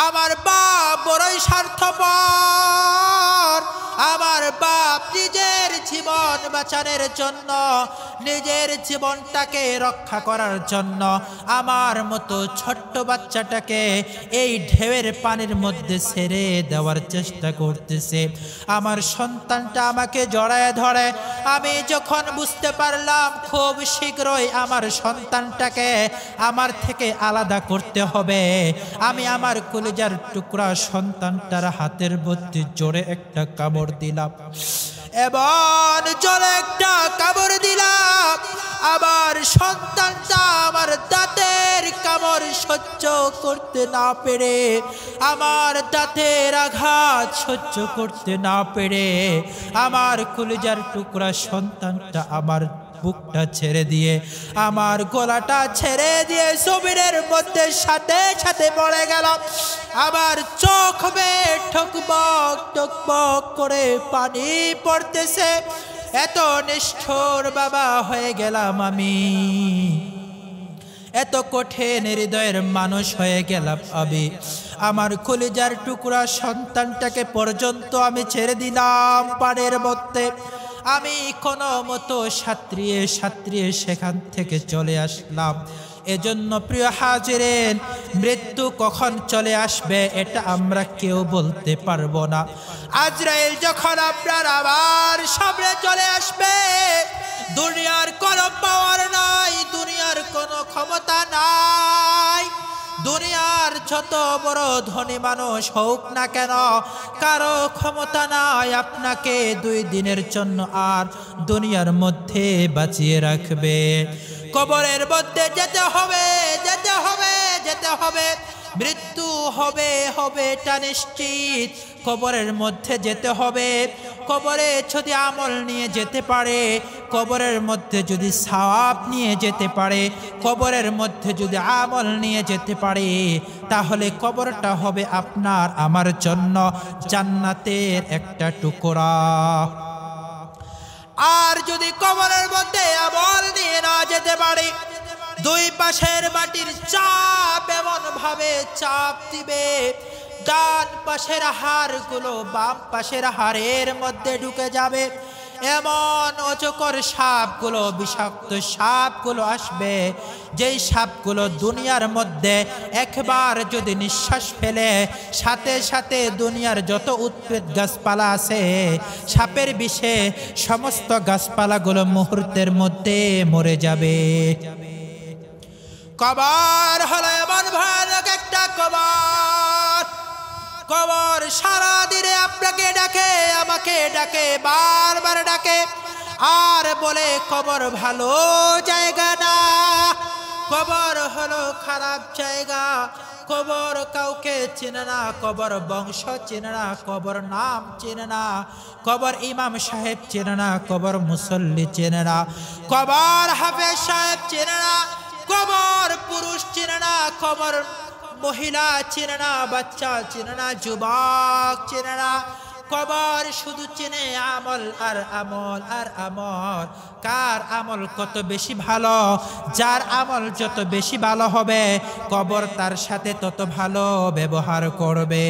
আমার বাপ বড়ই স্বার্থপর। আমার বাপ নিজের জীবন বাঁচানোর জন্য, নিজের জীবনটাকে রক্ষা করার জন্য আমার মতো ছোট্ট বাচ্চাটাকে এই ঢেউয়ের পানির মধ্যে ছেড়ে দেওয়ার চেষ্টা করতেছে। আমার সন্তানটা আমাকে জড়ায় ধরে। আমি যখন বুঝতে পারলাম খুব শীঘ্রই আমার সন্তানটাকে আমার থেকে আলাদা করতে হবে, আমি আমার কলিজার টুকরা সন্তানটার হাতের মধ্যে জোরে একটা কামড় দিলাম, এবং জোরে একটা কামড় দিলাম। আমার সন্তানটা আমার দাঁতের কামড় সহ্য করতে না পেরে, আমার দাঁতের আঘাত সহ্য করতে না পেরে, আমার কলিজার টুকরা সন্তানটা আমার বুকটা ছেড়ে দিয়ে, আমার গলাটা ছেড়ে দিয়ে জমিনের মধ্যে সাথে সাথে পড়ে গেল। আমার চোখ বেয়ে ঠকবক টকবক করে পানি পড়তেছে। এত নিষ্ঠুর বাবা হয়ে গেলাম আমি, এত কঠিন হৃদয়ের মানুষ হয়ে গেলাম আমি। আমার কলিজার টুকরা সন্তানটাকে পর্যন্ত আমি ছেড়ে দিলাম পানির মধ্যে। আমি কোনো মতো সাঁতরিয়ে সাঁতরিয়ে সেখান থেকে চলে আসলাম। এজন্য প্রিয় হাজিরিন, মৃত্যু কখন চলে আসবে এটা আমরা কেউ বলতে পারবো না। আজরাইল যখন আপনার আবার সামনে চলে আসবে, দুনিয়ার কোনো পাওয়ার নাই, দুনিয়ার কোনো ক্ষমতা নাই, দুনিয়ার যত বড় ধনী মানুষ হোক না কেন, কারো ক্ষমতা নাই আপনাকে 2 দিনের জন্য আর দুনিয়ার মধ্যে বাঁচিয়ে রাখবে। কবরের মধ্যে যেতে হবে, যেতে হবে, যেতে হবে। মৃত্যু হবে, হবে এটা নিশ্চিত। কবরের মধ্যে যেতে হবে। কবরে যদি আমল নিয়ে যেতে পারে, কবরের মধ্যে যদি সওয়াব নিয়ে যেতে পারে, কবরের মধ্যে যদি আমল নিয়ে যেতে পারে, তাহলে কবরটা হবে আপনার আমার জন্য জান্নাতের একটা টুকরা। আর যদি কবরের মধ্যে আমল নিয়ে না যেতে পারে, 2 পাশের মাটির চাপ এমন ভাবে চাপ দিবে, ডান পাশের হাড়গুলো বাম পাশের হাড়ের মধ্যে ঢুকে যাবে। এমন অজগর সাপগুলো, বিষাক্ত সাপগুলো আসবে, যেই সাপগুলো দুনিয়ার মধ্যে একবার যদি নিঃশ্বাস ফেলে, সাথে সাথে দুনিয়ার যত উদ্ভিদ গাছপালা আছে, সাপের বিষে সমস্ত গাছপালাগুলো মুহূর্তের মধ্যে মরে যাবে। কবর হলো এমন ভয়ানক একটা কবর। কবর সারা দিনে আপনাকে ডাকে, আমাকে ডাকে, বারবার ডাকে, আর বলে কবর ভালো জায়গা না, কবর হলো খারাপ জায়গা। কবর কাউকে চেনে না, কবর বংশ চেনে না, কবর নাম চেনে না, কবর ইমাম সাহেব চেনে না, কবর মুসল্লি চেনে না, কবর হাফেজ সাহেব চেনে না, কবর পুরুষ চেনে না, কবর মহিলা চেনে না, বাচ্চা চেনে না, যুবক চেনে না। কবর শুধু চেনে আমল আর আমল আর আমল। কার আমল কত বেশি ভালো, যার আমল যত বেশি ভালো হবে, কবর তার সাথে তত ভালো ব্যবহার করবে।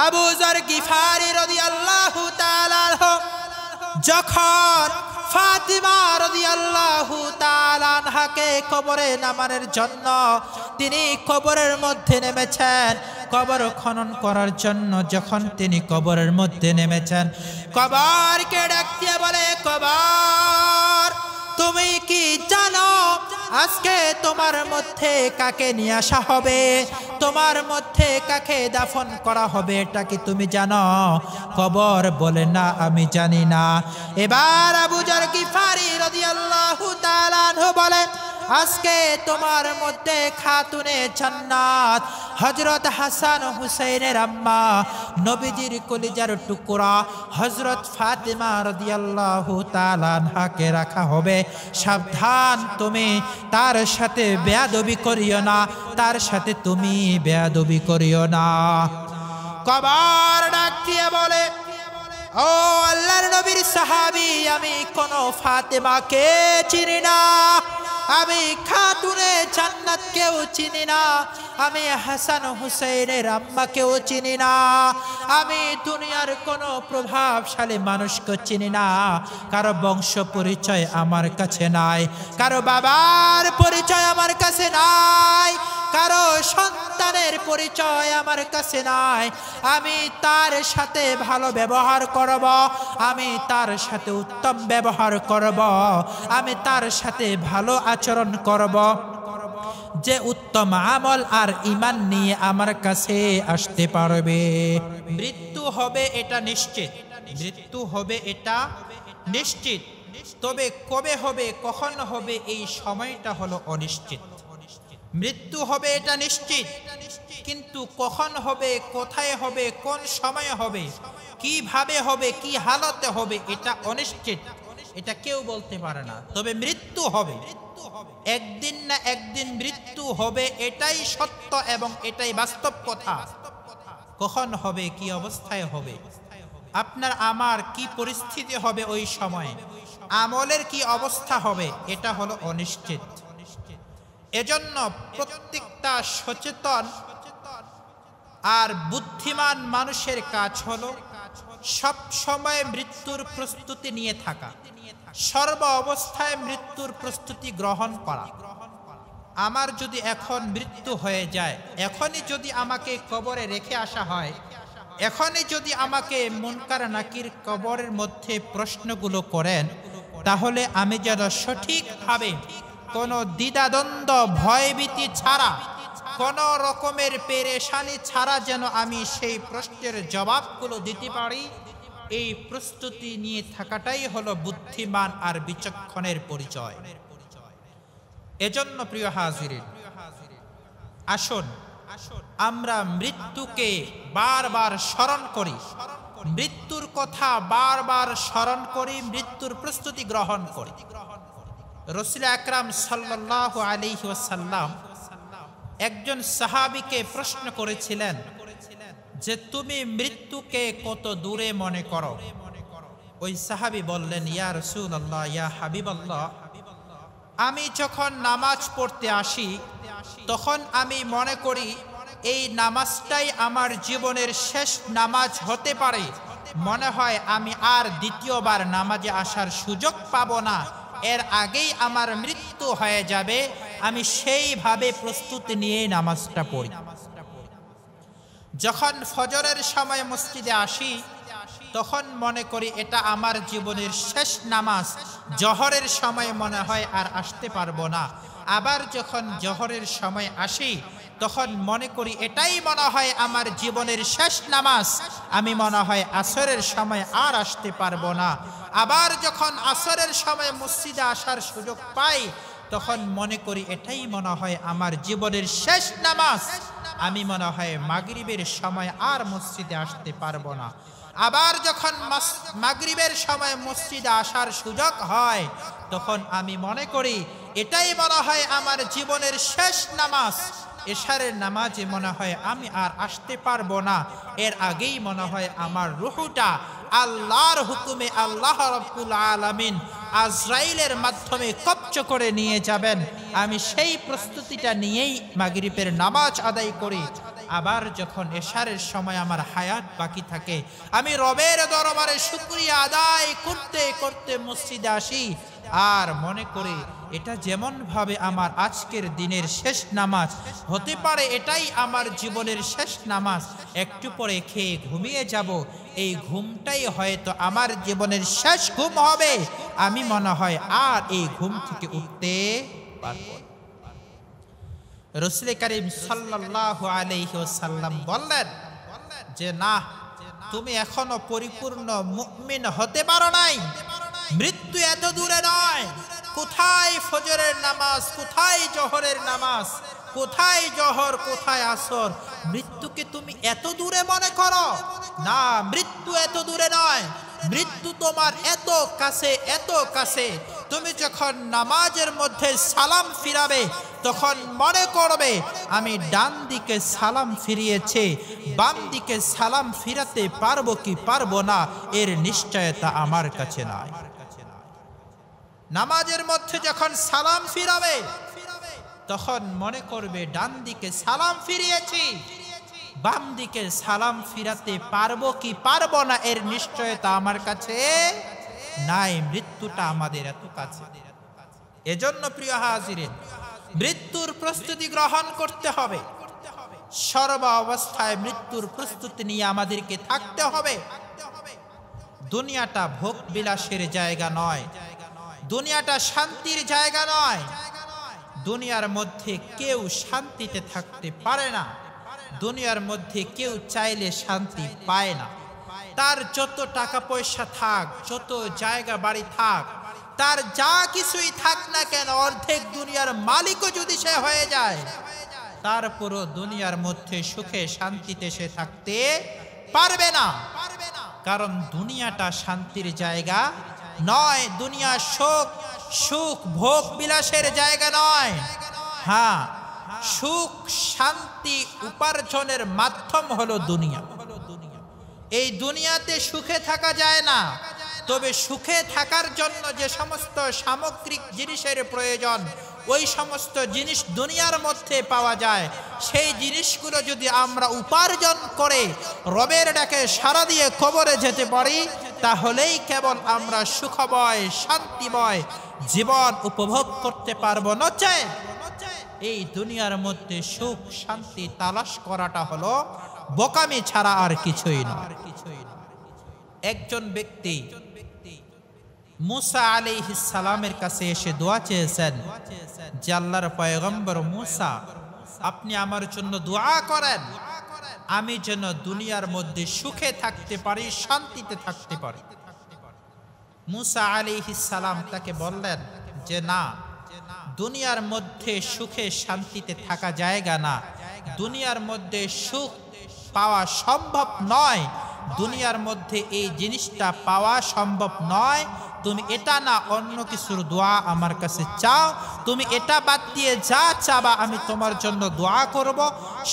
আবু যর গিফারি রাদিয়াল্লাহু তাআলা যখন ফাতিমা রাদিয়াল্লাহু তাআলা আনহাকে কবরে নামানোর জন্য তিনি কবরের মধ্যে নেমেছেন, কবর খনন করার জন্য যখন তিনি কবরের মধ্যে নেমেছেন, কবরকে ডাক দিয়ে বলে, কবর তুমি কি জানো আজকে তোমার মধ্যে কাকে নিয়ে আসা হবে, তোমার মধ্যে কাকে দাফন করা হবে, এটা কি তুমি জানো? কবর বলে, না আমি জানি না। এবার আবু যর গিফারি রাদিয়াল্লাহু তাআলা আনহু বলেন, আজকে তোমার মধ্যে খাতুনে জান্নাত হযরত হাসান ও হুসাইনের আম্মা নবীজির কলিজার টুকরা হযরত ফাতিমা রাদিয়াল্লাহু তাআলা আনহাকে রাখা হবে। সাবধান, তুমি তার সাথে বেয়াদবি করিও না, তার সাথে তুমি বেয়াদবি করিও না। কবর ডাক দিয়ে বলে, ও আল্লাহর নবীর সাহাবী, আমি কোন ফাতেমাকে চিনি না, আমি খাতুনে জান্নাতকেও চিনি না, আমি হাসান হুসাইনের আম্মাকেও চিনি না, আমি দুনিয়ার কোনো প্রভাবশালী মানুষকে চিনি না। কারো বংশ পরিচয় আমার কাছে নাই, কারো বাবার পরিচয় আমার কাছে নাই, কারো সন্তানের পরিচয় আমার কাছে নাই। আমি তার সাথে ভালো ব্যবহার করব, আমি তার সাথে উত্তম ব্যবহার করব, আমি তার সাথে ভালো আচরণ করব, যে উত্তম আমল আর ঈমান নিয়ে আমার কাছে আসতে পারবে। মৃত্যু হবে এটা নিশ্চিত, মৃত্যু হবে এটা নিশ্চিত, তবে কবে হবে, কখন হবে, এই সময়টা হলো অনিশ্চিত। মৃত্যু হবে এটা নিশ্চিত, কিন্তু কখন হবে, কোথায় হবে, কোন সময় হবে, কিভাবে হবে, কি হালতে হবে, এটা অনিশ্চিত, এটা কেউ বলতে পারে না। তবে মৃত্যু হবে, একদিন না একদিন মৃত্যু হবে, এটাই সত্য এবং এটাই বাস্তব কথা। কখন হবে, কি অবস্থায় হবে, আপনার আমার কি পরিস্থিতি হবে, ওই সময় আমলের কি অবস্থা হবে, এটা হলো অনিশ্চিত। এজন্য প্রত্যেকটা সচেতন আর বুদ্ধিমান মানুষের কাজ হলো সব সময় মৃত্যুর প্রস্তুতি নিয়ে থাকা, সর্ব অবস্থায় মৃত্যুর প্রস্তুতি গ্রহণ করা। আমার যদি এখন মৃত্যু হয়ে যায়, এখনই যদি আমাকে কবরে রেখে আসা হয়, এখনই যদি আমাকে মুনকার নাকির কবরের মধ্যে প্রশ্নগুলো করেন, তাহলে আমি যেন সঠিকভাবে কোনো দ্বিধাদ্বন্দ্ব ভয়ভীতি ছাড়া, কোনো রকমের পেরেশানি ছাড়া যেন আমি সেই প্রশ্নের জবাবগুলো দিতে পারি, এই প্রস্তুতি নিয়ে থাকাটাই হলো বুদ্ধিমান আর বিচক্ষণের পরিচয়। এজন্য প্রিয় হাজিরিন, আসুন আমরা মৃত্যুকে বারবার স্মরণ করি, মৃত্যুর কথা বারবার স্মরণ করি, মৃত্যুর প্রস্তুতি গ্রহণ করি। রাসূল আকরাম সাল্লাল্লাহু আলাইহি ওয়াসাল্লাম একজন সাহাবীকে প্রশ্ন করেছিলেন যে তুমি মৃত্যুকে কত দূরে মনে করো? ওই সাহাবী বললেন, ইয়া রাসূলুল্লাহ, ইয়া হাবিবাল্লাহ, আমি যখন নামাজ পড়তে আসি তখন আমি মনে করি এই নামাজটাই আমার জীবনের শেষ নামাজ হতে পারে। মনে হয় আমি আর দ্বিতীয়বার নামাজে আসার সুযোগ পাবো না, এর আগেই আমার মৃত্যু হয়ে যাবে। আমি সেইভাবে প্রস্তুতি নিয়ে নামাজটা পড়ি। যখন ফজরের সময় মসজিদে আসি তখন মনে করি এটা আমার জীবনের শেষ নামাজ, জোহরের সময় মনে হয় আর আসতে পারবো না। আবার যখন জোহরের সময় আসি তখন মনে করি এটাই মনে হয় আমার জীবনের শেষ নামাজ, আমি মনে হয় আসরের সময় আর আসতে পারবো না। আবার যখন আসরের সময় মসজিদে আসার সুযোগ পাই তখন মনে করি এটাই মনে হয় আমার জীবনের শেষ নামাজ, আমি মনে হয় মাগরিবের সময় আর মসজিদে আসতে পারবো না। আবার যখন মাগরিবের সময় মসজিদে আসার সুযোগ হয় তখন আমি মনে করি এটাই মনে হয় আমার জীবনের শেষ নামাজ, এশারের নামাজে মনে হয় আমি আর আসতে পারবো না, এর আগেই মনে হয় আমার রূহটা আল্লাহর হুকুমে আল্লাহ রাব্বুল আলামিন আজরাইলের মাধ্যমে কবজ করে নিয়ে যাবেন। আমি সেই প্রস্তুতিটা নিয়েই মাগরিবের নামাজ আদায় করি। আবার যখন এশারের সময় আমার হায়াত বাকি থাকে আমি রবের দরবারে শুকরিয়া আদায় করতে করতে মসজিদে আসি আর মনে করি এটা যেমন ভাবে আমার আজকের দিনের শেষ নামাজ হতে পারে, এটাই আমার জীবনের শেষ নামাজ। একটু পরে খেয়ে ঘুমিয়ে যাব, এই ঘুমটাই হয়তো আমার জীবনের শেষ ঘুম হবে, আমি মনে হয় আর এই ঘুম থেকে উঠতে পারব। রাসূল করিম সাল্লাল্লাহু আলাইহি ওয়াসাল্লাম বললেন যে না, তুমি এখনো পরিপূর্ণ মুমিন হতে পারো নাই, মৃত্যু এত দূরে নয়। কোথায় ফজরের নামাজ, কোথায় জোহরের নামাজ, কোথায় জোহর, কোথায় আসর? মৃত্যুকে তুমি এত দূরে মনে করো? না, মৃত্যু এত দূরে নয়, মৃত্যু তোমার এত কাছে, এত কাছে। তুমি যখন নামাজের মধ্যে সালাম ফিরাবে তখন মনে করবে আমি ডান দিকে সালাম ফিরিয়েছি, বাম দিকে সালাম ফিরাতে পারবো কি পারবো না এর নিশ্চয়তা আমার কাছে নাই। নামাজের মধ্যে যখন সালাম ফিরাবে তখন মনে করবে ডান দিকে সালাম ফিরিয়েছি, বাম দিকে সালাম ফিরাতে পারবো কি পারবো না এর নিশ্চয়তা আমার কাছে নাই। মৃত্যুটা আমাদের এত কাছে। এজন্য প্রিয় হাজিরিন, মৃত্যুর প্রস্তুতি গ্রহণ করতে হবে। সর্ব অবস্থায় মৃত্যুর প্রস্তুতি নিয়ে আমাদেরকে থাকতে হবে। দুনিয়াটা ভোগ বিলাসের জায়গা নয়, দুনিয়াটা শান্তির জায়গা নয়। দুনিয়ার মধ্যে কেউ শান্তিতে থাকতে পারে না, দুনিয়ার মধ্যে কেউ চাইলে শান্তি পায় না। তার যত টাকা পয়সা থাক, যত জায়গা বাড়ি থাক, তার যা কিছুই থাক না কেন, অর্ধেক দুনিয়ার মালিকও যদি সে হয়ে যায়, তারপরও দুনিয়ার মধ্যে সুখে শান্তিতে সে থাকতে পারবে না। কারণ দুনিয়াটা শান্তির জায়গা নয়, দুনিয়া সুখ ভোগ বিলাসের জায়গা নয়। হ্যাঁ, সুখ শান্তি উপার্জনের মাধ্যম হলো দুনিয়া। এই দুনিয়াতে সুখে থাকা যায় না, তবে সুখে থাকার জন্য যে সমস্ত সামগ্রিক জিনিসের প্রয়োজন, ওই সমস্ত জিনিস দুনিয়ার মধ্যে পাওয়া যায়। সেই জিনিসগুলো যদি আমরা উপার্জন করে রবের ডাকে সাড়া দিয়ে কবরে যেতে পারি, তাহলেই কেবল আমরা সুখময় শান্তিময় জীবন উপভোগ করতে পারবো। নচেত এই দুনিয়ার মধ্যে সুখ শান্তি তালাশ করাটা হলো বোকামি ছাড়া আর কিছুই নয়। একজন ব্যক্তি মুসা আলাইহিস সালামের কাছে এসে দোয়া চেয়েছেন যে আল্লাহর পয়গম্বর মুসা, আপনি আমার জন্য দোয়া করেন, আমি যেন দুনিয়ার মধ্যে সুখে থাকতে পারি, শান্তিতে থাকতে পারি। মুসা আলাইহিস সালাম তাকে বললেন যে না, দুনিয়ার মধ্যে সুখে শান্তিতে থাকা জায়গা না, দুনিয়ার মধ্যে সুখ পাওয়া সম্ভব নয়, দুনিয়ার মধ্যে এই জিনিসটা পাওয়া সম্ভব নয়। তুমি এটা না অন্য কিছুর দোয়া আমার কাছে চাও, তুমি এটা বাদ দিয়ে যা চাবা আমি তোমার জন্য দোয়া করব,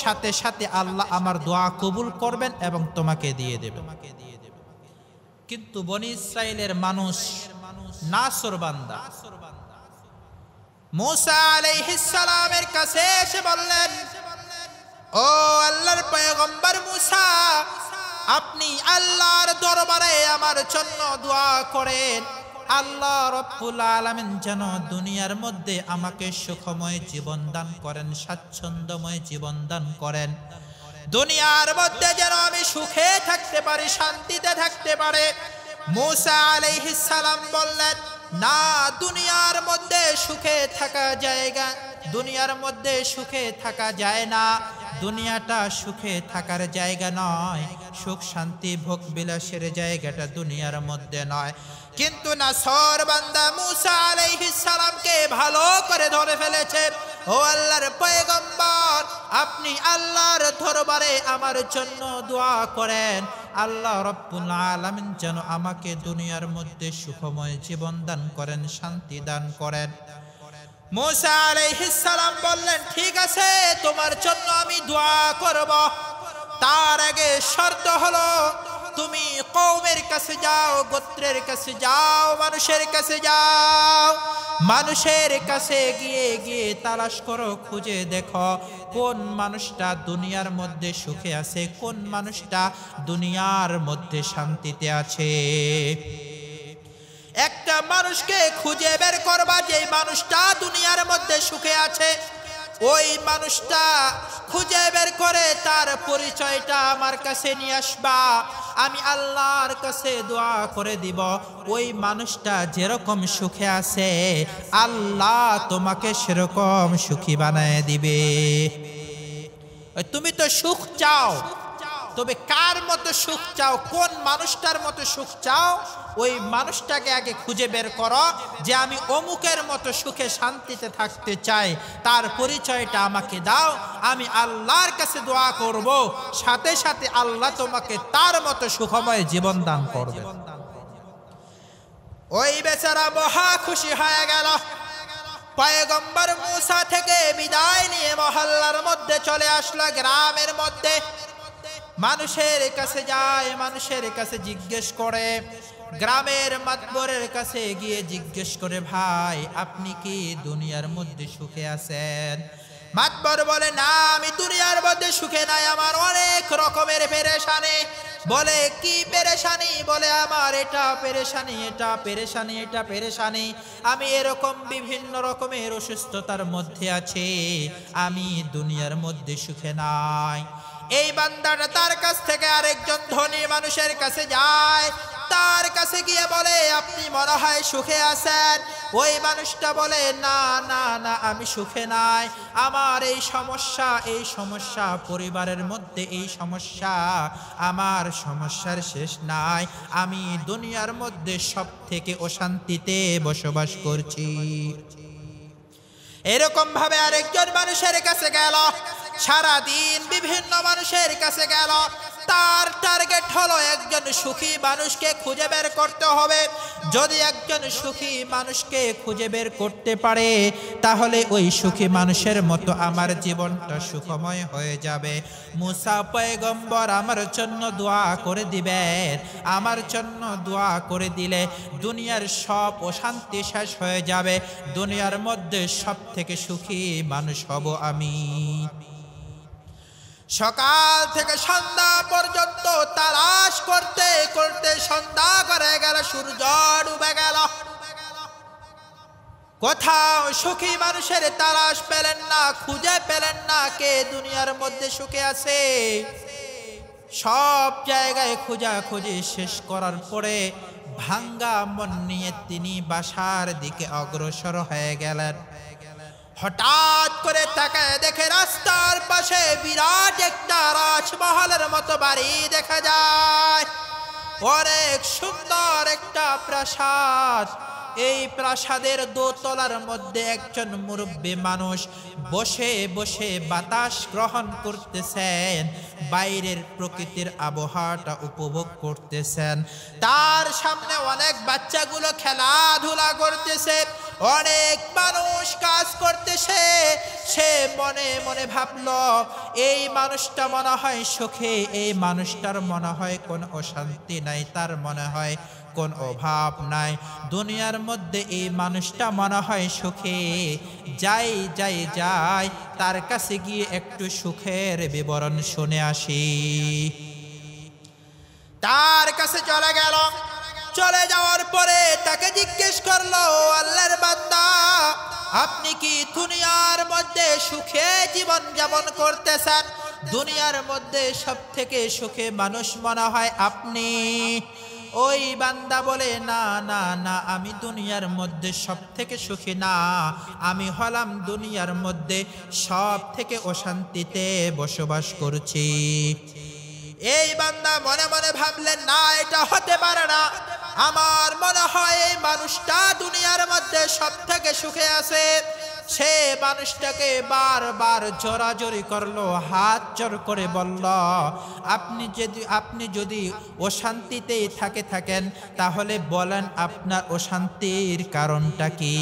সাথে সাথে আল্লাহ আমার দোয়া কবুল করবেন এবং তোমাকে দিয়ে দেবেন। কিন্তু বনি ইসরাইলের মানুষ নাফরবান্দা মুসা আলাইহিস সালামের কাছে এসে বললেন, ও আল্লাহর পয়গম্বর মুসা, আপনি আল্লাহর দরবারে আমার জন্য দোয়া করেন, আল্লাহ রাব্বুল আলামিন যেন দুনিয়ার মধ্যে আমাকে সুখময় জীবন দান করেন, স্বাচ্ছন্দ্যময় জীবন দান করেন, দুনিয়ার মধ্যে যেন আমি সুখে থাকতে পারি, শান্তিতে থাকতে পারে। মুসা আলাইহিস সালাম বললেন, না, দুনিয়ার মধ্যে সুখে থাকা জায়গা, দুনিয়ার মধ্যে সুখে থাকা যায় না, দুনিয়াটা সুখে থাকার জায়গা নয়, সুখ শান্তি ভোগ বিলাসের জায়গাটা দুনিয়ার মধ্যে নয়। কিন্তু নাফরবান্দা মুসা আলাইহিস সালামকে ভালো করে ধরে ফেলেছে। ও আল্লাহর পয়গম্বর, আপনি আল্লাহর দরবারে আমার জন্য দোয়া করেন, আল্লাহ রাব্বুল আলামিন যেন আমাকে দুনিয়ার মধ্যে সুখময় জীবন দান করেন, শান্তি দান করেন। মুসা আলাইহিস সালাম বললেন, ঠিক আছে, তোমার জন্য আমি দোয়া করব, তার আগে শর্ত হলো তুমি কওমের কাছে যাও, গোত্রের কাছে যাও, মানুষের কাছে যাও, মানুষের কাছে গিয়ে গিয়ে তালাশ করো, খুঁজে দেখো কোন মানুষটা দুনিয়ার মধ্যে সুখে আছে, কোন মানুষটা দুনিয়ার মধ্যে শান্তিতে আছে। একটা মানুষকে খুঁজে বের করবা, যে মানুষটা দুনিয়ার মধ্যে সুখে আছে, ওই মানুষটা খুঁজে বের করে তার পরিচয়টা আমার কাছে নিয়ে আসবা, আমি আল্লাহর কাছে দোয়া করে দিব, ওই মানুষটা যেরকম সুখে আছে আল্লাহ তোমাকে সেরকম সুখী বানায় দিবে। তুমি তো সুখ চাও, তবে কার মতো সুখ চাও, কোন মানুষটার মতো সুখ চাও, ওই মানুষটাকে আগে খুঁজে বের করো, যে আমি অমুকের মতো সুখে শান্তিতে থাকতে চাই, তার পরিচয়টা আমাকে দাও, আমি আল্লাহর কাছে দোয়া করব, সাথে সাথে আল্লাহ তোমাকে তার মতো সুখময় জীবন দান করবে। ওই বেচারা মহা খুশি হয়ে গেল, পয়গম্বর মুসা থেকে বিদায় নিয়ে মহল্লার মধ্যে চলে আসলো, গ্রামের মধ্যে মানুষের কাছে যায়, মানুষের কাছে জিজ্ঞেস করে, গ্রামের মাতবরের কাছে গিয়ে জিজ্ঞেস করে, ভাই আপনি কি দুনিয়ার মধ্যে সুখে আছেন? মাতবর বলে, না আমি দুনিয়ার মধ্যে সুখে নাই, আমার অনেক রকমের পেরেশানি। বলে কি পেরেশানি? বলে আমার এটা পেরেশানি, এটা পেরেশানি, এটা পেরেশানি, আমি এরকম বিভিন্ন রকমের অসুস্থতার মধ্যে আছি, আমি দুনিয়ার মধ্যে সুখে নাই। এই বান্দাটা তার কাছ থেকে আরেকজন ধনী মানুষের কাছে যায়, তার কাছে গিয়ে বলে, আপনি মনে হয় সুখে আছেন। ওই মানুষটা বলে, না না না আমি সুখে নাই, আমার এই সমস্যা, পরিবারের মধ্যে এই সমস্যা, আমার সমস্যার শেষ নাই, আমি দুনিয়ার মধ্যে সব থেকে অশান্তিতে বসবাস করছি। এরকম ভাবে আরেকজন মানুষের কাছে গেল, সারাদিন বিভিন্ন মানুষের কাছে গেল, তার টার্গেট হলো একজন সুখী মানুষকে খুঁজে বের করতে হবে। যদি একজন সুখী মানুষকে খুঁজে বের করতে পারে, তাহলে ওই সুখী মানুষের মতো আমার জীবনটা সুখময় হয়ে যাবে। মুসা পয়গম্বর আমার জন্য দোয়া করে দিবেন, আমার জন্য দোয়া করে দিলে দুনিয়ার সব অশান্তি শেষ হয়ে যাবে, দুনিয়ার মধ্যে সব থেকে সুখী মানুষ হব আমি। সকাল থেকে সন্ধ্যা পর্যন্ত তালাশ করতে করতে সন্ধ্যা করে গেল, সূর্য ডুবে গেল, কোথাও সুখী মানুষের তালাশ পেলেন না, খুঁজে পেলেন না কে দুনিয়ার মধ্যে সুখে আছে। সব জায়গায় খোঁজাখুঁজি শেষ করার পরে ভাঙ্গা মন নিয়ে তিনি বাসার দিকে অগ্রসর হয়ে গেলেন। হঠাৎ করে তাকায় দেখে রাস্তার পাশে বিরাট একটা রাজমহলের মতো বাড়ি দেখা যায়, অনেক সুন্দর একটা প্রাসাদ। এই প্রাসাদের দোতলার মধ্যে একজন মুরব্বী মানুষ বসে বসে বাতাস গ্রহণ করতেছেন, বাইরের প্রকৃতির আবহাওয়াটা উপভোগ করতেছেন। তার সামনে অনেক বাচ্চাগুলো খেলাধুলা করতেছে, অনেক মানুষ কাজ করতেছে। সে মনে মনে ভাবলো, এই মানুষটা মনে হয় সুখে, এই মানুষটার মনে হয় কোনো অশান্তি নাই, তার মনে হয় কোন অভাব নাই, দুনিয়ার মধ্যে এই মানুষটা মনে হয় সুখে। যাই যাই যাই তার কাছে গিয়ে একটু সুখের বিবরণ শুনে আসি। তার কাছে চলে গেল, চলে যাওয়ার পরে তাকে জিজ্ঞেস করলো, আল্লাহর বান্দা আপনি কি দুনিয়ার মধ্যে সুখে জীবন যাপন করতেছেন? দুনিয়ার মধ্যে সব থেকে সুখে মানুষ মনে হয় আপনি। ওই বান্দা বলে, না না না আমি দুনিয়ার মধ্যে সব থেকে সুখী না, আমি হলাম দুনিয়ার মধ্যে সব থেকে অশান্তিতে বসবাস করছি। এই বান্দা মনে মনে ভাবলেন, না এটা হতে পারে না, আমার মনে হয় এই মানুষটা দুনিয়ার মধ্যে সব থেকে সুখে আছে। সে মানুষটাকে বারবার জোরাজোরি করলো, হাত জোর করে বলল, আপনি যদি অশান্তিতেই থাকেন তাহলে বলেন আপনার অশান্তির কারণটা কি?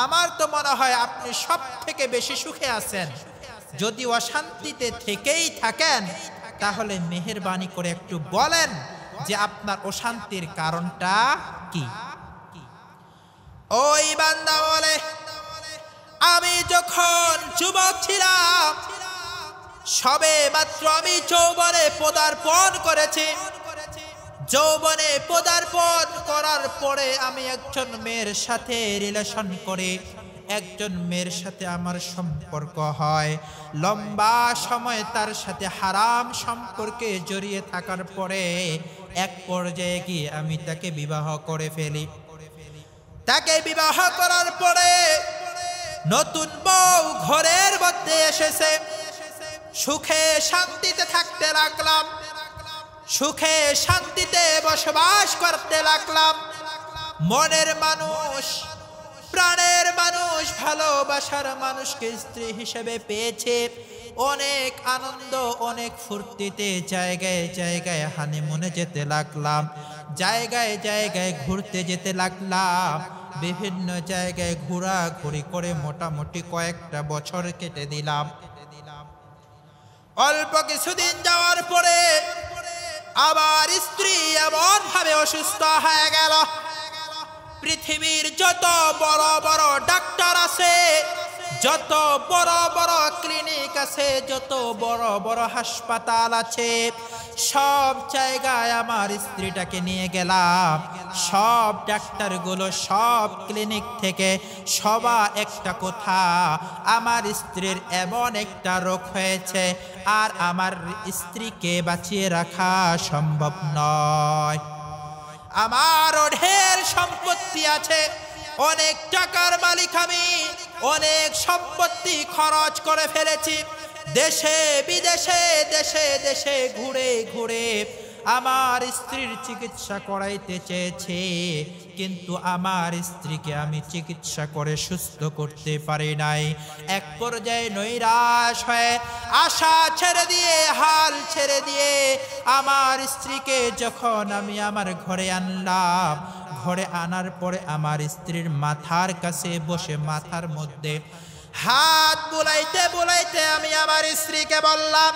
আমার তো মনে হয় আপনি সব থেকে বেশি সুখে আছেন, যদি অশান্তিতে থেকেই থাকেন তাহলে মেহেরবানি করে একটু বলেন যে আপনার অশান্তির কারণটা কি? ওই বান্দা বলে, আমি যখন যুবক ছিলাম, সবে মাত্র আমি যৌবনে পদার্পণ করেছি, যৌবনে পদার্পণ করার পরে আমি একজন মেয়ের সাথে রিলেশন করি, একজন মেয়ের সাথে আমার সম্পর্ক হয়, লম্বা সময় তার সাথে হারাম সম্পর্কে জড়িয়ে থাকার পরে এক পর্যায়ে গিয়ে আমি তাকে বিবাহ করে ফেলি। তাকে বিবাহ করার পরে নতুন বউ ঘরের মধ্যে এসেছে, সুখে শান্তিতে থাকতে লাগলাম, সুখে শান্তিতে বসবাস করতে লাগলাম। মনের মানুষ, প্রাণের মানুষ, ভালোবাসার মানুষকে স্ত্রী হিসেবে পেয়েছে, অনেক আনন্দ, অনেক ফুর্তিতে জায়গায় জায়গায় হানিমুনে যেতে লাগলাম, জায়গায় জায়গায় ঘুরতে যেতে লাগলাম। বিভিন্ন জায়গায় ঘোরাঘুরি করে মোটামুটি কয়েকটা বছর কেটে দিলাম। অল্প কিছুদিন যাওয়ার পরে আমার স্ত্রী এমন ভাবে অসুস্থ হয়ে গেল, পৃথিবীর যত বড় বড় ডাক্তার আছে, যত বড় বড় ক্লিনিক আছে, যত বড় বড় হাসপাতাল আছে, সব জায়গায় আমার স্ত্রীটাকে নিয়ে গেলাম। সব ডাক্তারগুলো, সব ক্লিনিক থেকে সবাই একটা কথা, আমার স্ত্রীর এমন একটা রোগ হয়েছে আর আমার স্ত্রীকে বাঁচিয়ে রাখা সম্ভব নয়। আমারও ঢের সম্পত্তি আছে, অনেক টাকার মালিক আমি, অনেক সম্পত্তি খরচ করে ফেলেছি, দেশে বিদেশে দেশে দেশে ঘুরে ঘুরে আমার স্ত্রীর চিকিৎসা করাইতে চেয়েছে, কিন্তু আমার স্ত্রীকে আমি চিকিৎসা করে সুস্থ করতে পারি নাই। এক পর্যায়ে নৈরাশ হয়ে, আশা ছেড়ে দিয়ে, হাল ছেড়ে দিয়ে আমার স্ত্রীকে যখন আমি আমার ঘরে আনলাম, ঘরে আনার পরে আমার স্ত্রীর মাথার কাছে বসে মাথার মধ্যে হাত বুলাইতে বুলাইতে আমি আমার স্ত্রীকে বললাম,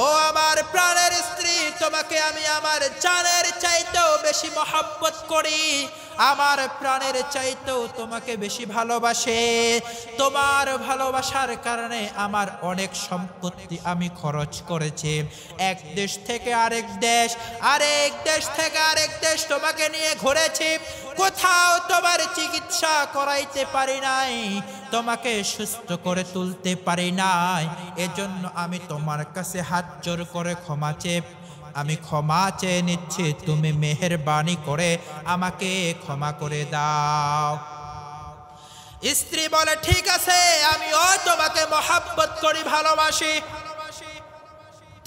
ও আমার প্রাণের স্ত্রী, তোমাকে আমি আমার জানের চাইতেও বেশি মহব্বত করি, আমার প্রাণের চাইতেও তোমাকে বেশি ভালোবাসে। তোমার ভালোবাসার কারণে আমার অনেক সম্পত্তি আমি খরচ করেছি, এক দেশ থেকে আরেক দেশ, আরেক দেশ থেকে আরেক দেশ তোমাকে নিয়ে ঘুরেছি, কোথাও তোমার চিকিৎসা করাইতে পারি নাই, তোমাকে সুস্থ করে তুলতে পারি নাই। এজন্য আমি তোমার কাছে হাত জোর করে আমি ক্ষমা চেয়ে নিচ্ছি, তুমি মেহেরবানি করে আমাকে ক্ষমা করে দাও। স্ত্রী বলে, ঠিক আছে, আমিও তোমাকে মহব্বত করি, ভালোবাসি,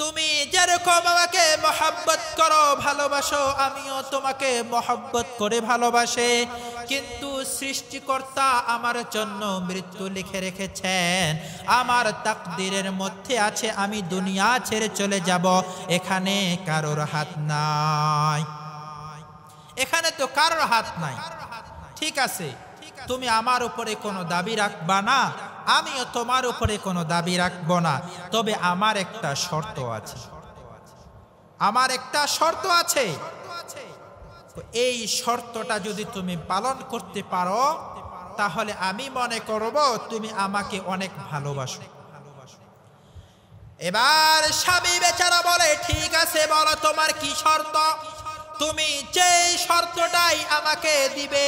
তুমি যেরকম আমাকে মহব্বত করো, ভালোবাসো, আমিও তোমাকে মহব্বত করে ভালোবাসে, কিন্তু সৃষ্টিকর্তা আমার জন্য মৃত্যু লিখে রেখেছেন, আমার তাকদীরের মধ্যে আছে আমি দুনিয়া ছেড়ে চলে যাব, এখানে কারোর হাত নাই, এখানে তো কারোর হাত নাই। ঠিক আছে, তুমি আমার উপরে কোনো দাবি রাখবা না, আমিও তোমার উপরে কোনো দাবি রাখবো না, তবে আমার একটা শর্ত আছে, আমার একটা শর্ত আছে, এই শর্তটা যদি তুমি পালন করতে পারো তাহলে আমি মনে করব তুমি আমাকে অনেক ভালোবাসো। এবার স্বামী বেচারা বলে, ঠিক আছে, বলো তোমার কি শর্ত, তুমি যে শর্তটাই আমাকে দিবে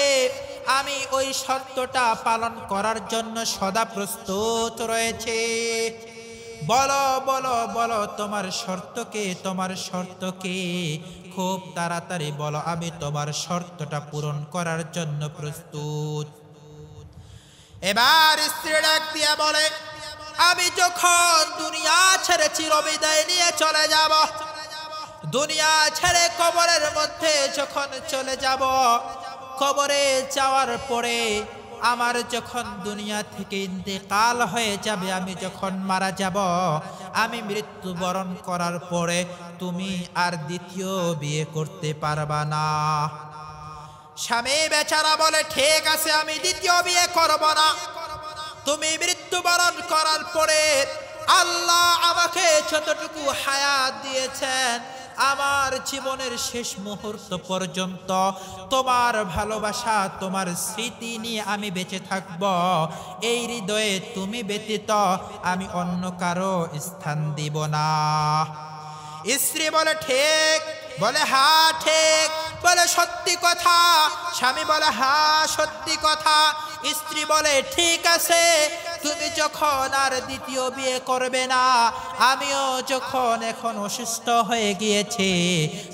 আমি ওই শর্তটা পালন করার জন্য সদা প্রস্তুত রয়েছে। বলো বলো বলো, তোমার শর্ত কি, তোমার শর্ত কি, খুব তাড়াতাড়ি বলো, আমি তোমার শর্তটা পূরণ করার জন্য প্রস্তুত। এবার স্ত্রী ডাক দিয়া বলে, আমি যখন দুনিয়া ছেড়ে চিরবিদায় নিয়ে চলে যাব, দুনিয়া ছেড়ে কবরের মধ্যে যখন চলে যাব, কবরে যাওয়ার পরে আমার যখন দুনিয়া থেকে ইন্তেকাল হয়ে যাবে, আমি যখন মারা যাব, আমি মৃত্যুবরণ করার পরে তুমি আর দ্বিতীয় বিয়ে করতে পারবা না। স্বামী বেচারা বলে, ঠিক আছে, আমি দ্বিতীয় বিয়ে করব না, তুমি মৃত্যুবরণ করার পরে আল্লাহ আমাকে যতটুকু হায়াত দিয়েছেন, আমার জীবনের শেষ মুহূর্ত পর্যন্ত তোমার ভালোবাসা, তোমার স্মৃতি নিয়ে আমি বেঁচে থাকব, এই হৃদয়ে তুমি ব্যতীত আমি অন্য কারো স্থান দিব না। স্ত্রী বলে, ঠিক, বলে হ্যাঁ ঠিক, বলে সত্যি কথা, স্বামী বলে হ্যাঁ সত্যি কথা। স্ত্রী বলে, ঠিক আছে, তুমি যখন আর দ্বিতীয় বিয়ে করবে না, আমিও যখন এখন অসুস্থ হয়ে গিয়েছি,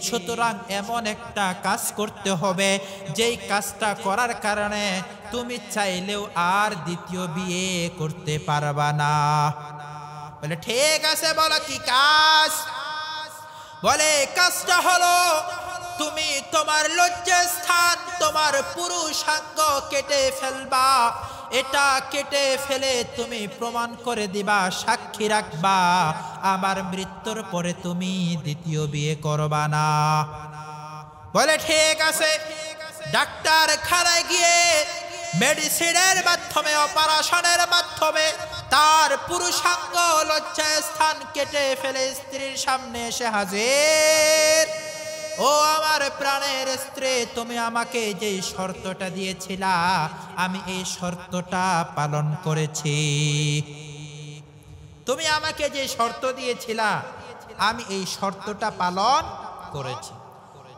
সুতরাং এমন একটা কাজ করতে হবে যেই কাজটা করার কারণে তুমি চাইলেও আর দ্বিতীয় বিয়ে করতে পারবা না। বলে, ঠিক আছে, বলো কি কাজ। বলে, কাজটা হলো তুমি তোমার লজ্জাস্থান, তোমার পুরুষাঙ্গ কেটে ফেলবা, এটা কেটে ফেলে তুমি প্রমাণ করে দিবা, সাক্ষী রাখবা, আমার মৃত্যুর পরে তুমি দ্বিতীয় বিয়ে করবা না। বলে, ঠিক আছে। ডাক্তার খানায় গিয়ে মেডিসিনের মাধ্যমে, অপারেশনের মাধ্যমে তার পুরুষাঙ্গ লজ্জাস্থান কেটে ফেলে স্ত্রীর সামনে এসে হাজির। ও আমার প্রাণের স্ত্রী, তুমি আমাকে যে শর্তটা দিয়েছিলা আমি এই শর্তটা পালন করেছি। তুমি আমাকে যে শর্ত দিয়েছিলা আমি এই শর্তটা পালন করেছি।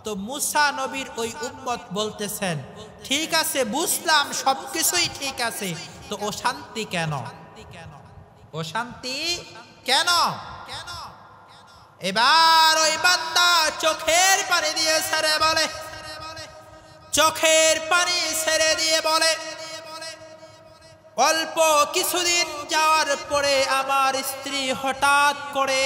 তো মুসা নবীর ওই উম্মত বলতেছেন, ঠিক আছে বুঝলাম সবকিছুই ঠিক আছে, তো অশান্তি কেন? অশান্তি কেন? এবার ওই বান্দা চোখের পানি দিয়ে ছেড়ে বলে, চোখের পানি ছেড়ে দিয়ে বলে, অল্প কিছুদিন যাওয়ার পরে আমার স্ত্রী হঠাৎ করে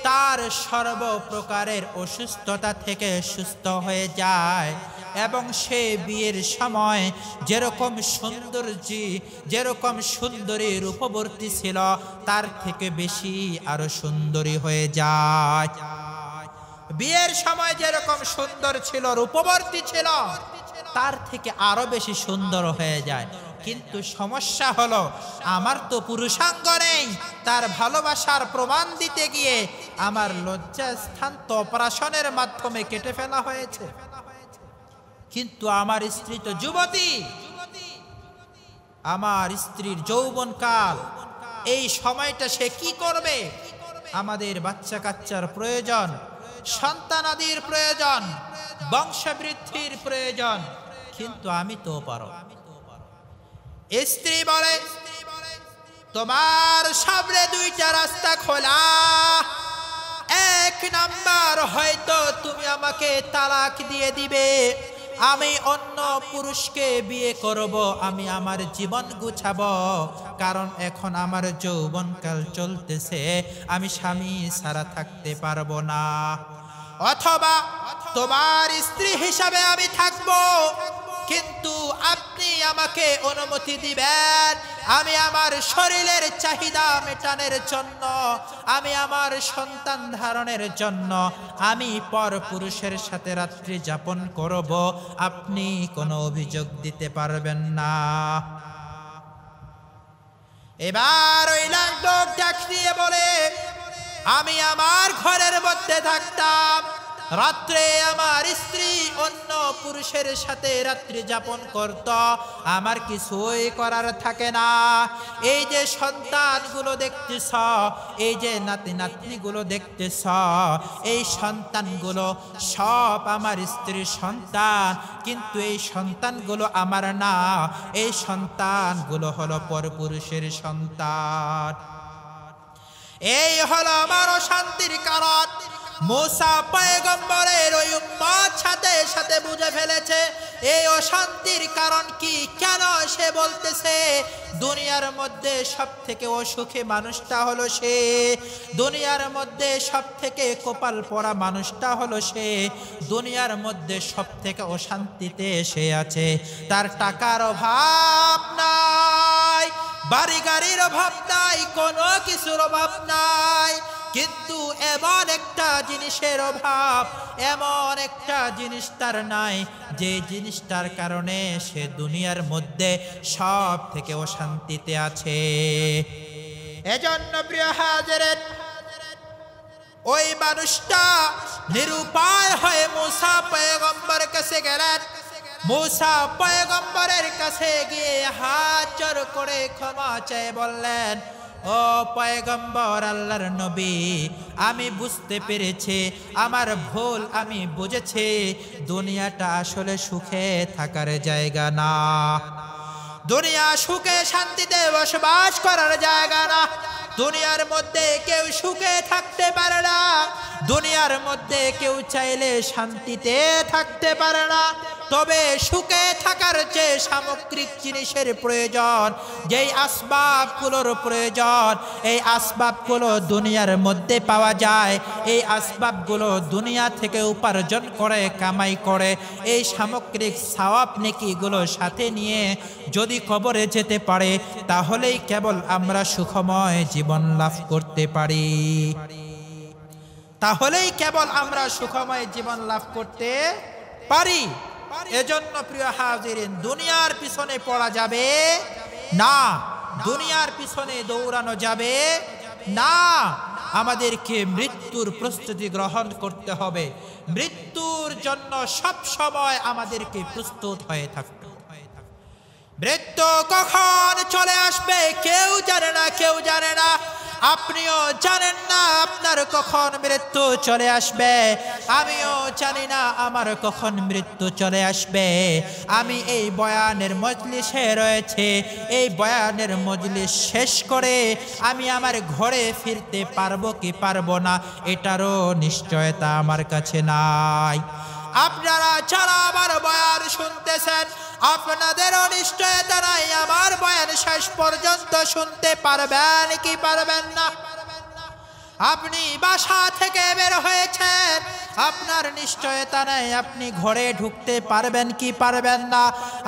তার সর্বপ্রকারের অসুস্থতা থেকে সুস্থ হয়ে যায় এবং সে বিয়ের সময় যেরকম সুন্দরী রূপবর্তী ছিল তার থেকে বেশি আরো সুন্দরী হয়ে যায়। বিয়ের সময় যেরকম সুন্দর ছিল, রূপবর্তী ছিল, তার থেকে আরো বেশি সুন্দর হয়ে যায়। কিন্তু সমস্যা হলো আমার তো পুরুষাঙ্গ নেই, তার ভালোবাসার প্রমাণ দিতে গিয়ে আমার লজ্জাস্থান তো অপারেশনের মাধ্যমে কেটে ফেলা হয়েছে। কিন্তু আমার স্ত্রী তো যুবতী, আমার স্ত্রীর যৌবনকাল, এই সময়টা সে কি করবে? আমাদের বাচ্চা কাচ্চার প্রয়োজন, সন্তানাদির প্রয়োজন, বংশবৃদ্ধির প্রয়োজন, কিন্তু আমি তো পারো। স্ত্রী বলে, তোমার সামনে দুইটা রাস্তা খোলা। এক নাম্বার, হয়তো তুমি আমাকে তালাক দিয়ে দিবে, আমি অন্য পুরুষকে বিয়ে করব, আমি আমার জীবন গুছাবো, কারণ এখন আমার যৌবনকাল চলতেছে, আমি স্বামী ছাড়া থাকতে পারবো না। অথবা তোমার স্ত্রী হিসাবে আমি থাকবো, কিন্তু আপনি আমাকে অনুমতি দিবেন, আমি আমার শরীরের চাহিদা মেটানোর জন্য, আমি আমার সন্তান ধারণের জন্য আমি পর পুরুষের সাথে রাত্রি যাপন করব, আপনি কোনো অভিযোগ দিতে পারবেন না। এবার ওই লোক ডাক দিয়ে বলে, আমি আমার ঘরের মধ্যে থাকতাম, রাত্রে আমার স্ত্রী অন্য পুরুষের সাথে রাত্রি যাপন করত, আমার কিছুই করার থাকে না। এই যে সন্তানগুলো দেখতেছ, এই যে নাতি নাতনিগুলো দেখতেছ, এই সন্তানগুলো সব আমার স্ত্রীর সন্তান, কিন্তু এই সন্তানগুলো আমার না, এই সন্তানগুলো হলো পরপুরুষের সন্তান। এই হলো আমার অশান্তির কারণ। মুসা পয়গম্বরের ওই উম্মত সাথে সাথে বুঝে ফেলেছে এই অশান্তির কারণ কি, কেন সে বলতেছে দুনিয়ার মধ্যে সব থেকে অসুখী মানুষটা হলো সে, দুনিয়ার মধ্যে সব থেকে কপাল পড়া মানুষটা হলো সে, দুনিয়ার মধ্যে সব থেকে অশান্তিতে সে আছে। তার টাকার অভাব নাই, বাড়ি গাড়ির অভাব নাই, কোনো কিছুর অভাব নাই, কিন্তু এমন একটা জিনিসের অভাব, এমন একটা জিনিস তার নাই যে জিনিসটার কারণে সে দুনিয়ার মধ্যে সব থেকে অশান্তিতে আছে। এজন্য প্রিয় হাজিরিন, ওই মানুষটা নিরুপায় হয়ে মুসা পয়গম্বরের কাছে গেলেন। মুসা পয়গম্বরের কাছে গিয়ে হাত জোড় করে ক্ষমা চেয়ে বললেন, ও পয়গম্বর, আল্লাহর নবী, আমি বুঝতে পেরেছি আমার ভুল, আমি বুঝেছি দুনিয়াটা আসলে সুখে থাকার জায়গা না, দুনিয়া সুখে শান্তিতে বসবাস করার জায়গা না, দুনিয়ার মধ্যে কেউ সুখে থাকতে পারে না, দুনিয়ার মধ্যে কেউ চাইলে শান্তিতে থাকতে পারে না। তবে সুখে থাকার যে সামগ্রিক জিনিসের প্রয়োজন, যেই আসবাবগুলোর প্রয়োজন, এই আসবাবগুলো দুনিয়ার মধ্যে পাওয়া যায়, এই আসবাবগুলো দুনিয়া থেকে উপার্জন করে, কামাই করে, এই সামগ্রিক সওয়াব নেকিগুলো সাথে নিয়ে যদি কবরে যেতে পারে, তাহলেই কেবল আমরা সুখময় জীবন লাভ করতে পারি, তাহলেই কেবল আমরা সুখময় জীবন লাভ করতে পারি। এজন্য প্রিয় হাজিরিন, দুনিয়ার পিছনে পড়া যাবে না, দুনিয়ার পিছনে দৌড়ানো যাবে না। আমাদেরকে মৃত্যুর প্রস্তুতি গ্রহণ করতে হবে। মৃত্যুর জন্য সব সময় আমাদেরকে প্রস্তুত হয়ে থাকতে হবে। মৃত্যু কখন চলে আসবে কেউ জানে না, কেউ জানে না। আপনিও জানেন না আপনার কখন মৃত্যু চলে আসবে, আমিও জানি না আমার কখন মৃত্যু চলে আসবে। আমি এই বয়ানের মজলিসে রয়েছে, এই বয়ানের মজলিস শেষ করে আমি আমার ঘরে ফিরতে পারবো কি পারবো না এটারও নিশ্চয়তা আমার কাছে নাই। আপনারা যারা আমার বয়ান শুনতেছেন আপনাদেরও নিশ্চয়তা নাই আমার বয়ান শেষ পর্যন্ত শুনতে পারবেন কি পারবেন না। আপনি বাসা থেকে বের হয়েছেন, আপনার নিশ্চয়তা নেই আপনি ঘরে ঢুকতে পারবেন কি পারবেন না।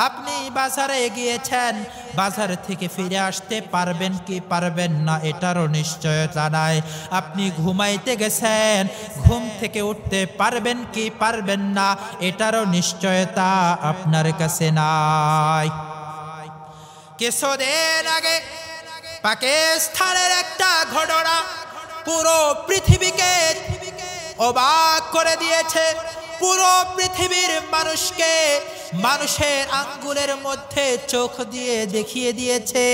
আপনি বাজারে গিয়েছেন, বাজার থেকে ফিরে আসতে পারবেন কি পারবেন না এটারও নিশ্চয়তা নাই। আপনি ঘুমাইতে গেছেন, ঘুম থেকে উঠতে পারবেন কি পারবেন না এটারও নিশ্চয়তা আপনার কাছে নাই। কিছুদিন আগে পাকিস্তানের একটা ঘটনা পুরো পৃথিবীকে অবাক করে দিয়েছে। পুরো পৃথিবীর মানুষকে মানুষের আঙ্গুলের মধ্যে চোখ দিয়ে দেখিয়ে দিয়েছে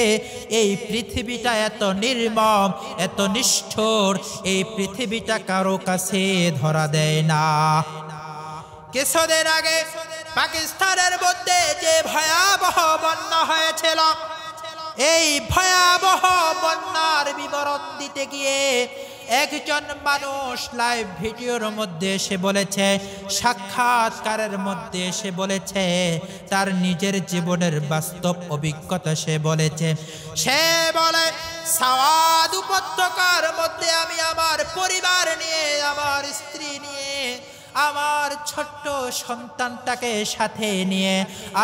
এই পৃথিবীটা এত নির্মম, এত নিষ্ঠুর, এই পৃথিবীটা কারো কাছে ধরা দেয় না। কিছুদিন আগে পাকিস্তানের মধ্যে যে ভয়াবহ বন্যা হয়েছিল, এই ভয়াবহ বন্যার বিবরণ দিতে গিয়ে একজন মানুষ লাইভ ভিডিওর মধ্যে এসে বলেছে, সাক্ষাৎকারের মধ্যে এসে বলেছে, তার নিজের জীবনের বাস্তব অভিজ্ঞতা সে বলেছে। সে বলে সাওয়াদ উপত্যকার মধ্যে আমি আমার পরিবার নিয়ে, আমার স্ত্রী নিয়ে, আমার ছোট্ট সন্তানটাকে সাথে নিয়ে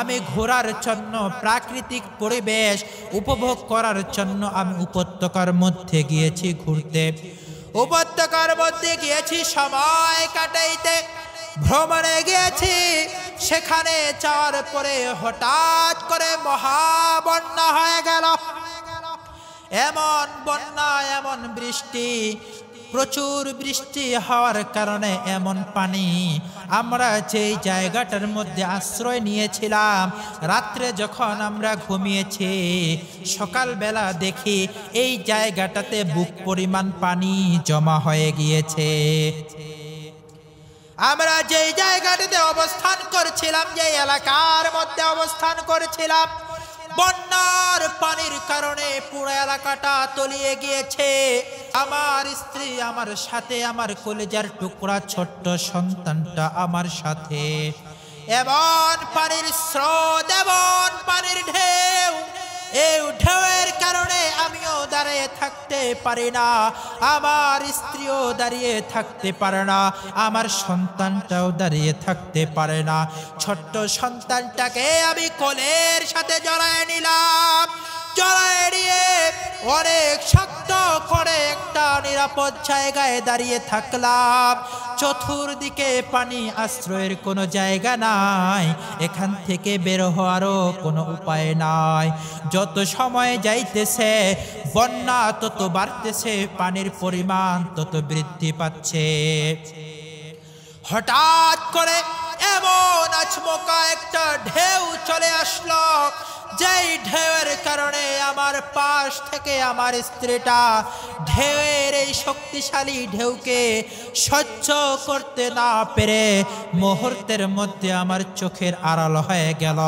আমি ঘোরার জন্য, প্রাকৃতিক পরিবেশ উপভোগ করার জন্য আমি উপত্যকার মধ্যে গিয়েছি ঘুরতে, উপত্যকার মধ্যে গিয়েছি সময় কাটাইতে, ভ্রমণে গিয়েছি। সেখানে যাওয়ার পরে হঠাৎ করে মহাবন্যা হয়ে গেল। এমন বন্যা, এমন বৃষ্টি, প্রচুর বৃষ্টি হওয়ার কারণে এমন পানি, আমরা যেই জায়গাটার মধ্যে আশ্রয় নিয়েছিলাম, রাত্রে যখন আমরা ঘুমিয়েছি সকালবেলা দেখি এই জায়গাটাতে বুক পরিমাণ পানি জমা হয়ে গিয়েছে। আমরা যেই জায়গাটাতে অবস্থান করছিলাম, যে এলাকার মধ্যে অবস্থান করছিলাম, বন্যার পানির কারণে পুরো এলাকাটা তলিয়ে গিয়েছে। আমার স্ত্রী আমার সাথে, আমার কলেজার টুকরা ছোট্ট সন্তানটা আমার সাথে। এমন পানির স্রোত, এমন পানির ঢেউ, এই ঢেউয়ের কারণে আমিও দাঁড়িয়ে থাকতে পারি না, আমার স্ত্রীও দাঁড়িয়ে থাকতে পারে না, আমার সন্তানটাও দাঁড়িয়ে থাকতে পারে না। ছোট্ট সন্তানটাকে আমি কোলের সাথে জড়ায় নিলাম, জড়ায় নিয়ে অনেক শক্ত করে একটা নিরাপদ জায়গায় দাঁড়িয়ে থাকলাম। চতুর্দিকে পানি, আশ্রয়ের কোনো জায়গা নাই, এখান থেকে বের হওয়ারও কোনো উপায় নাই। যত সময় যাইতেছে বন্যা তত বাড়তেছে, পানির পরিমাণ তত বৃদ্ধি পাচ্ছে। হঠাৎ করে এমন আচমকা একটা ঢেউ চলে আসলো, যেই ঢেউয়ের কারণে আমার পাশ থেকে আমার স্ত্রীটা ঢেউয়ের এই শক্তিশালী ঢেউকে সহ্য করতে না পেরে মুহূর্তের মধ্যে আমার চোখের আড়াল হয়ে গেল,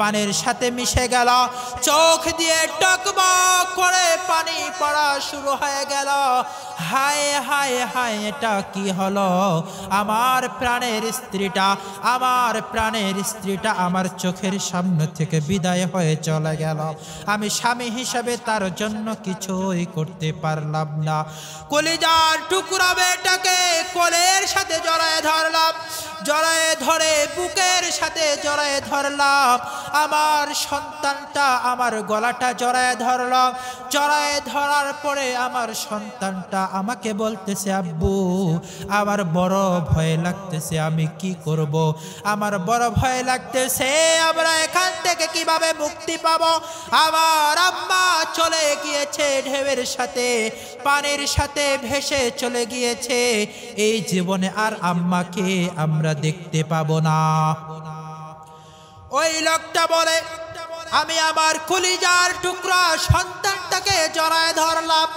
পানির সাথে মিশে গেল, চোখ দিয়ে টকবক করে পানি পড়া শুরু হয়ে গেল। হায় হায় হায়, এটা কি হলো? আমার প্রাণের স্ত্রীটা, আমার প্রাণের স্ত্রীটা আমার চোখের সামনে থেকে বিদায় হয়ে চলে গেল। আমি স্বামী হিসাবে তার জন্য কিছুই করতে পারলাম না। কলিজার টুকরা মেয়েটাকে কোলের সাথে জড়ায় ধরলাম, জড়ায়ে ধরে বুকের সাথে জড়ায়ে ধরলাম। আমার সন্তানটা আমার গলাটা জড়ায়ে ধরলাম। জড়ায়ে ধরার পরে আমার সন্তানটা আমাকে বলতেছে, আব্বু আমার বড় ভয় লাগতেছে, আমি কি করব? আমার বড় ভয় লাগতেছে, আমরা এখান থেকে কিভাবে মুক্তি পাব? আমার আম্মা চলে গিয়েছে ঢেউয়ের সাথে, পানির সাথে ভেসে চলে গিয়েছে। এই জীবনে আর আম্মাকে আমরা দেখতে পাবো না। ওই লোকটা বলে, আমি আমার কলিজার টুকরা সন্তানটাকে জড়ায় ধরলাম।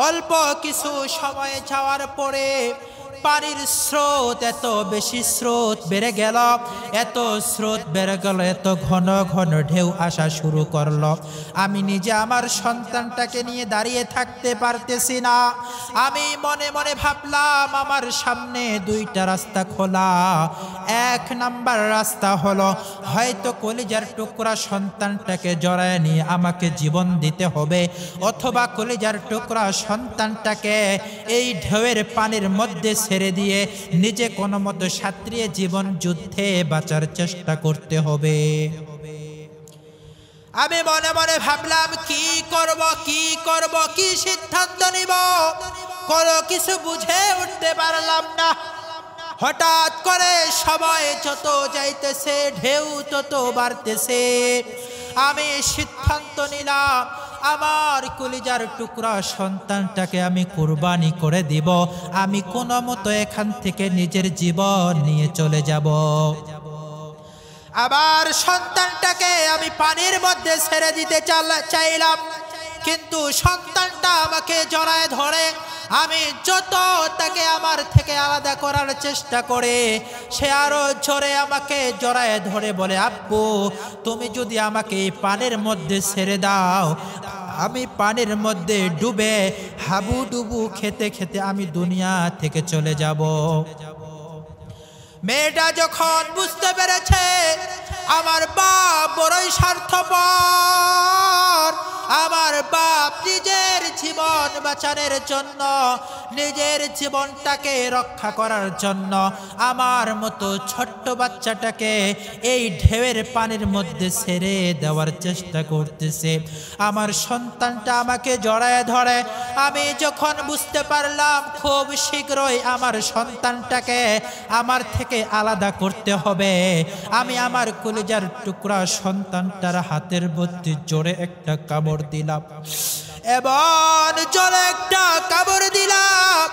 অল্প কিছু সময় যাওয়ার পরে পানির স্রোত, এত বেশি স্রোত বেড়ে গেল, এত স্রোত বেড়ে গেল, এত ঘন ঘন ঢেউ আসা শুরু করলো। আমি নিজে আমার সন্তানটাকে নিয়ে দাঁড়িয়ে থাকতে পারতেছি না। আমি মনে মনে ভাবলাম, আমার সামনে দুইটা রাস্তা খোলা। এক নাম্বার রাস্তা হলো হয়তো কলিজার টুকরা সন্তানটাকে জড়ায় নিয়ে আমাকে জীবন দিতে হবে, অথবা কলিজার টুকরা সন্তানটাকে এই ঢেউয়ের পানির মধ্যে ছেড়ে দিয়ে নিজে কোনো মতো সাঁতরিয়ে জীবন যুদ্ধে বাঁচার চেষ্টা করতে হবে। আমি মনে মনে ভাবলাম, কি করব কি সিদ্ধান্ত নিব, কোনো কিছু বুঝে উঠতে পারলাম না। হঠাৎ করে সময় যত যাইতেছে, ঢেউ তত বাড়তেছে। আমি সিদ্ধান্ত নিলাম, আমার কলিজার টুকরা সন্তানটাকে আমি কুরবানি করে দিব। আমি কোনো মতো এখান থেকে নিজের জীবন নিয়ে চলে যাব। আবার সন্তানটাকে আমি পানির মধ্যে ছেড়ে দিতে চাইলাম, কিন্তু সন্তানটা আমাকে জড়ায় ধরে। আমি যত তাকে আমার থেকে আলাদা করার চেষ্টা করে, সে আরো জোরে আমাকে জড়ায় ধরে বলে, আব্বু তুমি যদি আমাকে এই পানির মধ্যে ছেড়ে দাও, আমি পানির মধ্যে ডুবে হাবুডুবু খেতে খেতে আমি দুনিয়া থেকে চলে যাব। মেয়েটা যখন বুঝতে পেরেছে আমার বাপ বড়ই স্বার্থপর, আমার বাপ নিজের জীবন বাঁচানোর জন্য, নিজের জীবনটাকে রক্ষা করার জন্য আমার মতো ছোট্ট বাচ্চাটাকে এই ঢেউয়ের পানির মধ্যে ছেড়ে দেওয়ার চেষ্টা করতেছে। আমার সন্তানটা আমাকে জড়ায় ধরে। আমি যখন বুঝতে পারলাম খুব শীঘ্রই আমার সন্তানটাকে আমার থেকে আলাদা করতে হবে, আমি আমার কলিজার টুকরা সন্তানটার হাতের মধ্যে জোরে একটা কামড় দিলাম, এবং জোরে একটা কামড় দিলাম।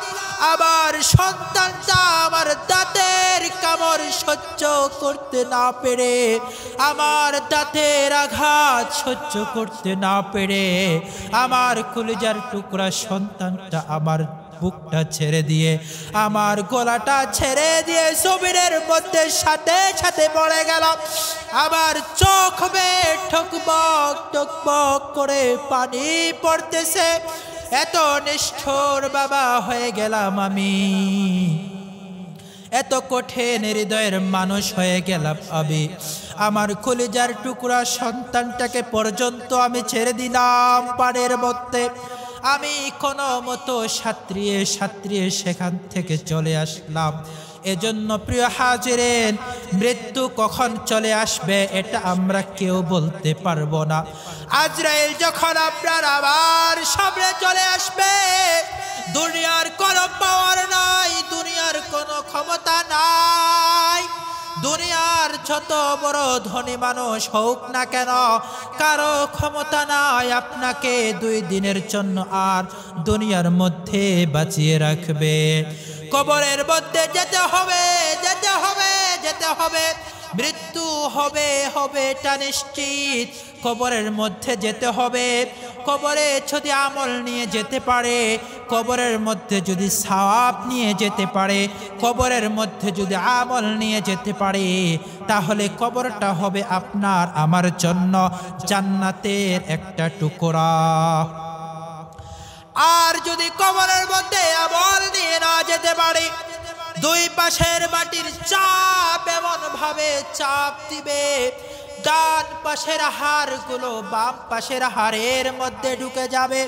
আমার সন্তানটা আমার দাঁতের কামড় সহ্য করতে না পেরে, আমার দাঁতের আঘাত সহ্য করতে না পেরে, আমার কলিজার টুকরা সন্তানটা আমার বুকটা ছেড়ে দিয়ে, আমার গলাটা ছেড়ে দিয়ে জমিনের মধ্যে সাথে সাথে পড়ে গেল। আমার চোখ বেয়ে ঠকবক টকবক করে পানি পড়তেছে। এত নিষ্ঠুর বাবা হয়ে গেলাম আমি, এত কঠিন হৃদয়ের মানুষ হয়ে গেলাম আমি। আমার কলিজার টুকরা সন্তানটাকে পর্যন্ত আমি ছেড়ে দিলাম পানির মধ্যে। আমি কোনো মতো সাঁতরিয়ে সেখান থেকে চলে আসলাম। এজন্য প্রিয় হাজিরিন, মৃত্যু কখন চলে আসবে এটা আমরা কেউ বলতে পারবো না। আজরাইল যখন আপনার আবার সামনে চলে আসবে, দুনিয়ার কোনো পাওয়ার নাই, দুনিয়ার কোনো ক্ষমতা নাই, দুনিয়ার যত বড় ধনী মানুষ হোক না কেন, কারো ক্ষমতা নাই আপনাকে 2 দিনের জন্য আর দুনিয়ার মধ্যে বাঁচিয়ে রাখবে। কবরের মধ্যে যেতে হবে, যেতে হবে, যেতে হবে। মৃত্যু হবে হবে এটা নিশ্চিত। কবরের মধ্যে যেতে হবে। কবরে যদি আমল নিয়ে যেতে পারে, কবরের মধ্যে যদি সওয়াব নিয়ে যেতে পারে, কবরের মধ্যে যদি আমল নিয়ে যেতে পারে, তাহলে কবরটা হবে আপনার আমার জন্য জান্নাতের একটা টুকরা। আর যদি কবরের মধ্যে আমল নিয়ে না যেতে পারে, 2 পাশের মাটির চাপ এমন ভাবে চাপ দিবে, ডান পাশের হাড়গুলো বাম পাশের হাড়ের মধ্যে ঢুকে যাবে।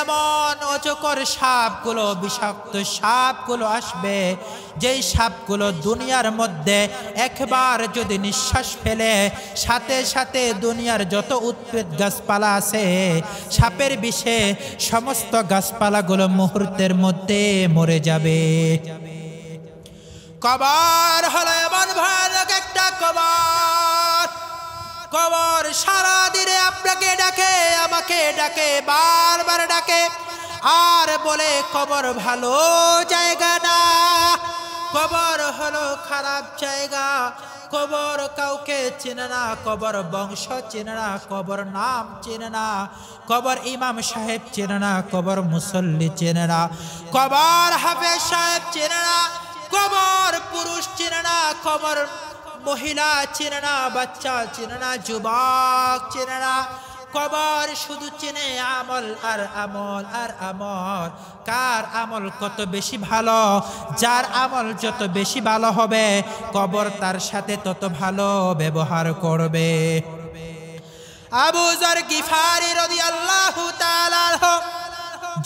এমন অজগর সাপগুলো, বিষাক্ত সাপগুলো আসবে, যেই সাপগুলো দুনিয়ার মধ্যে একবার যদি নিঃশ্বাস ফেলে সাথে সাথে দুনিয়ার যত উদ্ভিদ গাছপালা আছে সাপের বিষে সমস্ত গাছপালাগুলো মুহূর্তের মধ্যে মরে যাবে। কবর হলো এমন ভয়ানক একটা কবর, কবর সারা দিনে আপনাকে ডাকে, আমাকে ডাকে, বারবার ডাকে, আর বলে কবর ভালো জায়গা না, কবর হলো খারাপ জায়গা। কবর কাউকে চেনে না, কবর বংশ চেনে না, কবর নাম চেনে না, কবর ইমাম সাহেব চেনে না, কবর মুসল্লি চেনে না, কবর হাফেজ সাহেব চেনে না, কবর পুরুষ চেনে না, কবর মহিলা চেনে না, বাচ্চা চেনে না, যুবক চেনে না। কবর শুধু চেনে আমল আর আমল আর আমল। কার আমল কত বেশি ভালো, যার আমল যত বেশি ভালো হবে কবর তার সাথে তত ভালো ব্যবহার করবে। আবু যর গিফারি রাদিয়াল্লাহু তাআলা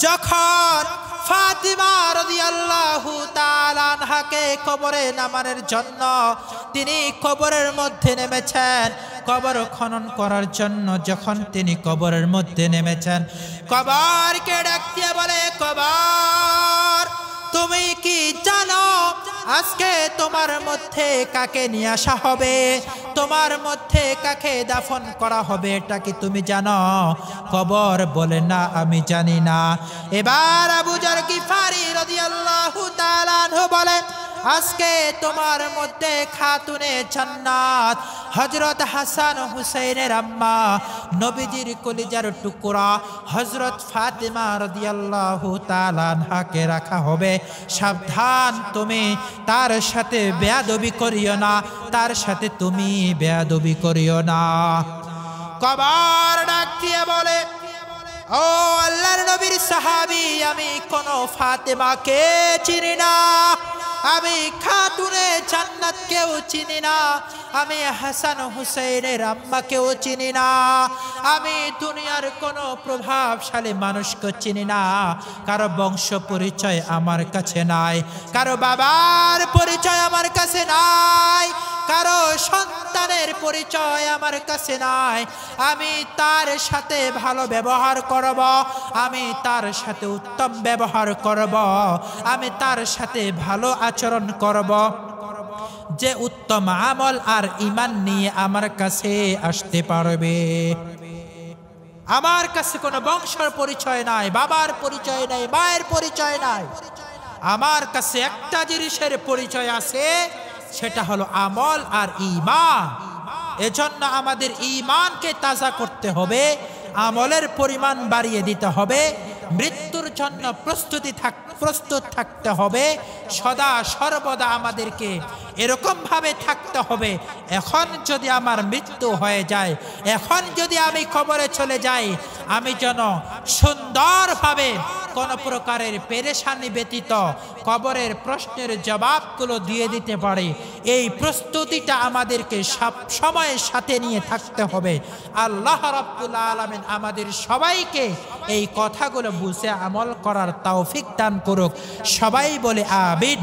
যখন ফাতিমা রাদিয়াল্লাহু তাআলা আনহাকে কবরে নামানোর জন্য তিনি কবরের মধ্যে নেমেছেন, কবর খনন করার জন্য যখন তিনি কবরের মধ্যে নেমেছেন, কবরকে ডাক দিয়ে বলে, কবর তুমি কি জানো আজকে তোমার মধ্যে কাকে নিয়ে আসা হবে, তোমার মধ্যে কাকে দাফন করা হবে, এটা কি তুমি জানো? কবর বলে না, আমি জানি না। এবার আবু যর গিফারি রাদিয়াল্লাহু তাআলা আনহু বলে, আজকে তোমার মধ্যে খাতুনে জান্নাত হযরত হাসান হুসাইনের আম্মা নবীজির কলিজার টুকরা হযরত ফাতিমা রাদিয়াল্লাহু তাআলা আনহাকে রাখা হবে। সাবধান, তুমি তার সাথে বেয়াদবি করিও না, তার সাথে তুমি বেয়াদবি করিও না। কবর ডাক দিয়ে বলে, ও আল্লাহর নবীর সাহাবী, আমি কোন ফাতেমাকে চিনি না, আমি খাতুনে জান্নাতকেও চিনি না, আমি হাসান হুসাইনের আম্মাকেও চিনি না, আমি দুনিয়ার কোনো প্রভাবশালী মানুষকে চিনি না, কারো বংশ পরিচয় আমার কাছে নাই, কারো বাবার পরিচয় আমার কাছে নাই, কারো সন্তানের পরিচয় আমার কাছে নাই। আমি তার সাথে ভালো ব্যবহার করব, আমি তার সাথে উত্তম ব্যবহার করব, আমি তার সাথে ভালো আচরণ করব, যে উত্তম আমল আর ঈমান নিয়ে আমার কাছে আসতে পারবে। আমার কাছে কোনো বংশের পরিচয় নাই, বাবার পরিচয় নাই, মায়ের পরিচয় নাই, আমার কাছে একটা জিনিসের পরিচয় আছে, সেটা হলো আমল আর ঈমান। এজন্য আমাদের ঈমানকে তাজা করতে হবে, আমলের পরিমাণ বাড়িয়ে দিতে হবে, মৃত্যুর জন্য প্রস্তুত থাকতে হবে, সদা সর্বদা আমাদেরকে এরকম ভাবে থাকতে হবে, এখন যদি আমার মৃত্যু হয়ে যায়, এখন যদি আমি কবরে চলে যাই, আমি যেন সুন্দরভাবে কোন প্রকারের পেরেশানি ব্যতীত কবরের প্রশ্নের জবাবগুলো দিয়ে দিতে পারে, এই প্রস্তুতিটা আমাদেরকে সব সময় সাথে নিয়ে থাকতে হবে। আল্লাহ রাব্বুল আলামিন আমাদের সবাইকে এই কথাগুলো বুঝে আমল করার তৌফিক দান করুক। সবাই বলে আমিন।